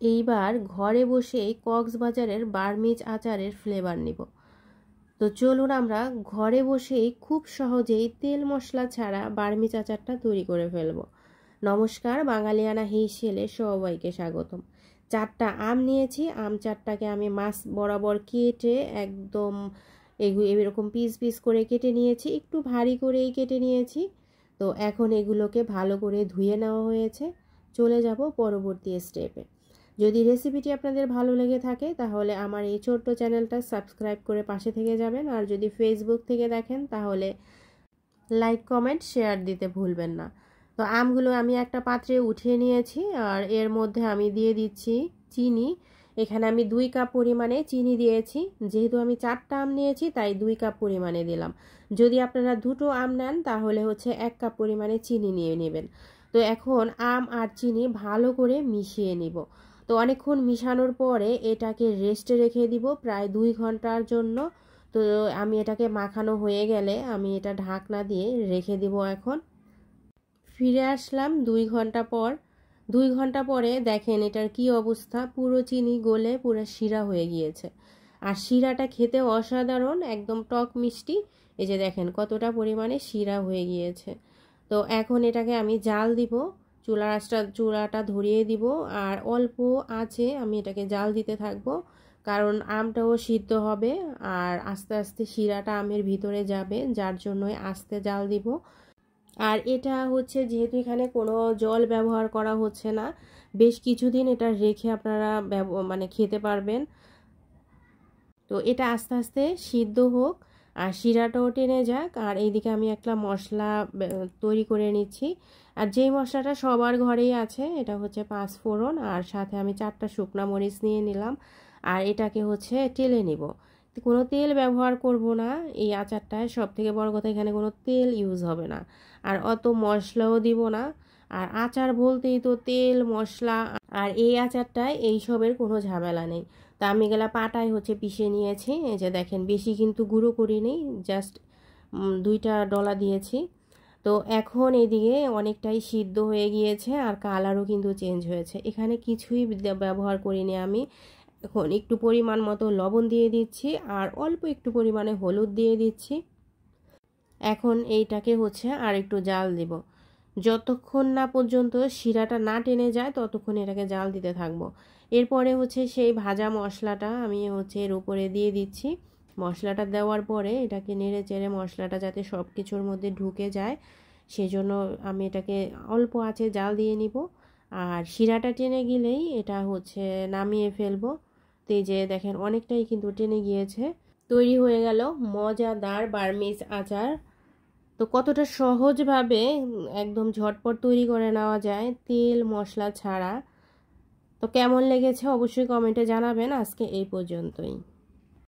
এইবার ঘরে বসেই কক্সবাজারের বার্মিজ আচারের ফ্লেভার নিব। তো চলুন আমরা ঘরে বসেই খুব সহজেই তেল মশলা ছাড়া বার্মিজ আচারটা তৈরি করে ফেলব। নমস্কার, বাঙালিয়ানা হেসেলে সবাইকে স্বাগতম। 4টা আম নিয়েছি। আম 4টাকে আমি মাছ বরাবর কেটে একদম এরকম পিস পিস করে কেটে নিয়েছি, একটু ভারী করেই কেটে নিয়েছি। তো এখন এগুলোকে ভালো করে ধুয়ে নেওয়া হয়েছে। চলে যাব পরবর্তী স্টেপে। যদি রেসিপিটি আপনাদের ভালো লেগে থাকে তাহলে আমার এই ছোট্ট চ্যানেলটা সাবস্ক্রাইব করে পাশে থেকে যাবেন। আর যদি ফেসবুক থেকে দেখেন তাহলে লাইক কমেন্ট শেয়ার দিতে ভুলবেন না। তো আমগুলো আমি একটা পাত্রে উঠিয়ে নিয়েছি আর এর মধ্যে আমি দিয়ে দিচ্ছি চিনি। এখানে আমি 2 কাপ পরিমাণে চিনি দিয়েছি। যেহেতু আমি 4টা আম নিয়েছি তাই 2 কাপ পরিমাণে দিলাম। যদি আপনারা 2টো আম নেন তাহলে 1 কাপ পরিমাণে চিনি নিয়ে নেবেন। তো এখন আম আর চিনি ভালো করে মিশিয়ে নিব। তো অনেকক্ষণ মিশানোর পরে এটাকে রেস্টে রেখে দিব প্রায় 2 ঘন্টার জন্য। তো আমি এটাকে মাখানো হয়ে গেলে আমি এটা ঢাকনা দিয়ে রেখে দিব। এখন ফিরে আসলাম 2 ঘন্টা পর। 2 ঘন্টা পরে দেখেন এটার কি অবস্থা, পুরো চিনি গলে পুরো শিরা হয়ে গিয়েছে। আর শিরাটা খেতে অসাধারণ, একদম টক মিষ্টি। এই যে দেখেন কতটা পরিমাণে শিরা হয়ে গিয়েছে। তো এখন এটাকে আমি জাল দিব, চুলাটা ধরিয়ে দিব আর অল্প আঁচে আমি এটাকে জাল দিতে থাকবো, কারণ আমটাও সিদ্ধ হবে আর আস্তে আস্তে শিরাটা আমের ভিতরে যাবে, যার জন্য আস্তে জাল দিব। আর এটা যেহেতু এখানে কোনো জল ব্যবহার করা হচ্ছে না, বেশ কিছুদিন এটা রেখে আপনারা খেতে পারবেন। তো এটা আস্তে আস্তে সিদ্ধ হোক আর শিরাটাও টেনে যাক। আর এইদিকে আমি একটা মশলা তৈরি করে নিচ্ছি। আর যেই মশলাটা সবার ঘরেই আছে, এটা 5 ফোড়ন আর সাথে আমি 4টা শুকনা মরিচ নিয়ে নিলাম। আর এটাকে টেলে নিব। কোনো তেল ব্যবহার করব না এই আচারটায়। সব থেকে বড় কথা, এখানে কোনো তেল ইউজ হবে না আর অত মশলাও দিব না। আর আচার বলতেই তো তেল মশলা, আর এই আচারটায় এইসবের কোনো ঝামেলা নেই। তা আমি গেলা পাটায় পিষে নিয়েছি। এই যে দেখেন বেশি কিন্তু গুঁড়ো করি নেই, জাস্ট 2টা ডলা দিয়েছি। তো এখন এদিকে অনেকটাই সিদ্ধ হয়ে গিয়েছে আর কালারও কিন্তু চেঞ্জ হয়েছে। এখানে কিছুই ব্যবহার করিনি আমি। এখন একটু পরিমাণ মতো লবণ দিয়ে দিচ্ছি আর অল্প একটু পরিমাণে হলুদ দিয়ে দিচ্ছি। এখন এইটাকে আর একটু জাল দিব। যতক্ষণ না পর্যন্ত শিরাটা না টেনে যায় ততক্ষণ এটাকে জাল দিতে থাকবো। এরপরে সেই ভাজা মশলাটা আমি এর উপরে দিয়ে দিচ্ছি। মশলাটা দেওয়ার পরে এটাকে নেড়ে চেড়ে মশলাটা যাতে সব কিছুর মধ্যে ঢুকে যায় সেজন্য আমি এটাকে অল্প আঁচে জাল দিয়ে নিব। আর শিরাটা টেনে গেলেই এটা নামিয়ে ফেলবো। তো এই যে দেখেন অনেকটাই কিন্তু টেনে গিয়েছে। তৈরি হয়ে গেল মজাদার বার্মিজ আচার। তো কতটা সহজভাবে একদম ঝটপট তৈরি করে নেওয়া যায় তেল মশলা ছাড়া। তো কেমন লেগেছে অবশ্যই কমেন্টে জানাবেন। আজকে এই পর্যন্তই।